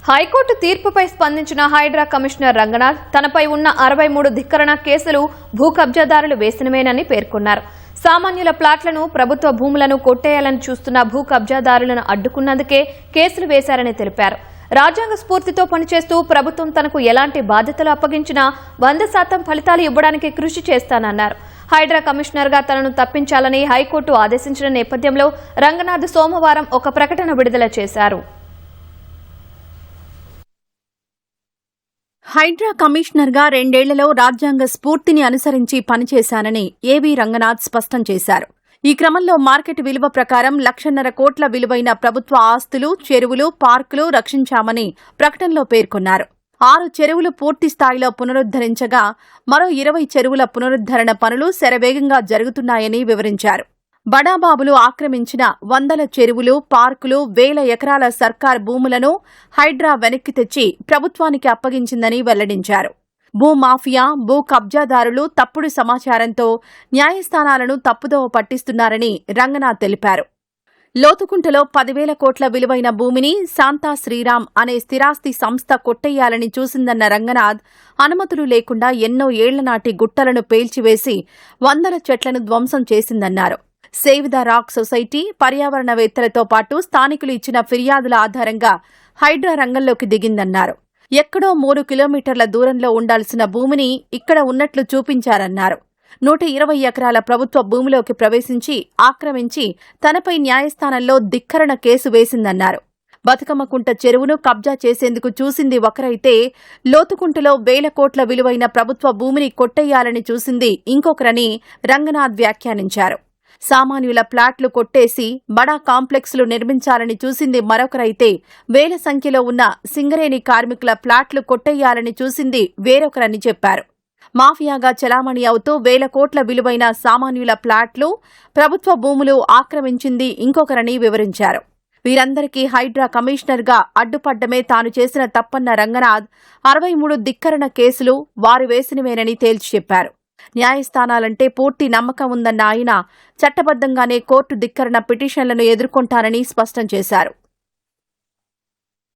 High court తీర్పుపై స్పందించిన Hydraa commissioner Ranganath తనపై ఉన్న 63 ధిక్కరణ కేసులు భూ కబ్జాదారులు వేసినవేనని పేర్కొన్నారు. సామాన్యుల ప్లాట్లను, ప్రభుత్వ భూములను కొట్టేయాలని చూస్తున్న భూ కబ్జాదారులను అడ్డుకున్నందుకే కేసులు వేశారని తెలిపారు. రాజ్యాంగ స్ఫూర్తితో పనిచేస్తూ ప్రభుత్వం తనకు ఎలాంటి బాధ్యతలు అప్పగించినా 100% ఫలితాలు ఇవ్వడానికి కృషి చేస్తానన్నారు. హైడ్రా కమిషనర్గా తనను తప్పించాలని హైకోర్టు ఆదేశించిన నేపథ్యంలో రంగనాథ్ సోమవారం ఒక ప్రకటన విడుదల చేశారు. హైడ్రా కమిషనర్గా 2 ఏళ్లలో రాజ్యాంగ స్ఫూర్తిని అనుసరించి పనిచేశానని ఏవీ రంగనాథ్ స్పష్టం చేశారు. ఈ క్రమంలో మార్కెట్ విలువ ప్రకారం 1,50,000 కోట్ల విలువైన ప్రభుత్వ ఆస్తులు, చెరువులు, పార్కులు రక్షించామని ప్రకటనలో పేర్కొన్నారు. 6 చెరువులు పూర్తి స్థాయిలో పునరుద్దరించగా మరో 20 చెరువుల పునరుద్దరణ పనులు శరవేగంగా జరుగుతున్నాయని వివరించారు. బడాబాబులు ఆక్రమించిన 100 చెరువులు, పార్కులు, 1000 ఎకరాల సర్కార్ భూములను హైడ్రా వెనక్కి తెచ్చి ప్రభుత్వానికి అప్పగించిందని వెల్లడించారు. భూమాఫియా, భూ కబ్జాదారులు తప్పుడు సమాచారంతో న్యాయస్థానాలను తప్పుదోవ పట్టిస్తున్నారని రంగనాథ్ తెలిపారు. లోతుకుంటలో 10,000 కోట్ల విలువైన భూమిని శాంతా శ్రీరామ్ అనే స్థిరాస్తి సంస్థ కొట్టేయాలని చూసిందన్న రంగనాథ్ అనుమతులు లేకుండా ఎన్నో ఏళ్ల నాటి గుట్టలను పేల్చివేసి 100 చెట్లను ధ్వంసం చేసిందన్నారు. సేవ్ ద రాక్ సొసైటీ, పర్యావరణవేత్తలతో పాటు స్థానికులు ఇచ్చిన ఫిర్యాదుల ఆధారంగా హైడ్రా రంగంలోకి దిగిందన్నారు. ఎక్కడో 3 కిలోమీటర్ల దూరంలో ఉండాల్సిన భూమిని ఇక్కడ ఉన్నట్లు చూపించారన్నారు. 120 ఎకరాల ప్రభుత్వ భూమిలోకి ప్రవేశించి ఆక్రమించి తనపై న్యాయస్థానంలో ధిక్కరణ కేసు వేసిందన్నారు. బతుకమ్మకుంట చెరువును కబ్జా చేసేందుకు చూసింది ఒకరైతే, లోతుకుంటలో 1,000 కోట్ల విలువైన ప్రభుత్వ భూమిని కొట్టేయాలని చూసింది ఇంకొకరని రంగనాథ్ వ్యాఖ్యానించారు. సామాన్యుల ప్లాట్లు కొట్టేసి బడా కాంప్లెక్స్లు నిర్మించాలని చూసింది మరొకరైతే, 1000 సంఖ్యలో ఉన్న సింగరేణి కార్మికుల ప్లాట్లు కొట్టేయాలని చూసింది వేరొకరని చెప్పారు. మాఫియాగా చలామణి అవుతూ 1,000 కోట్ల విలువైన సామాన్యుల ప్లాట్లు, ప్రభుత్వ భూములు ఆక్రమించింది ఇంకొకరని వివరించారు. వీరందరికీ హైడ్రా కమిషనర్గా అడ్డుపడ్డమే తాను చేసిన తప్పన్న రంగనాథ్ 63 ధిక్కరణ కేసులు వారు వేసినవేనని తేల్చి చెప్పారు. న్యాయస్థానాలంటే పూర్తి నమ్మకం ఉందన్న ఆయన చట్టబద్దంగానే కోర్టు ధిక్కరణ పిటిషన్లను ఎదుర్కొంటారని స్పష్టం చేశారు.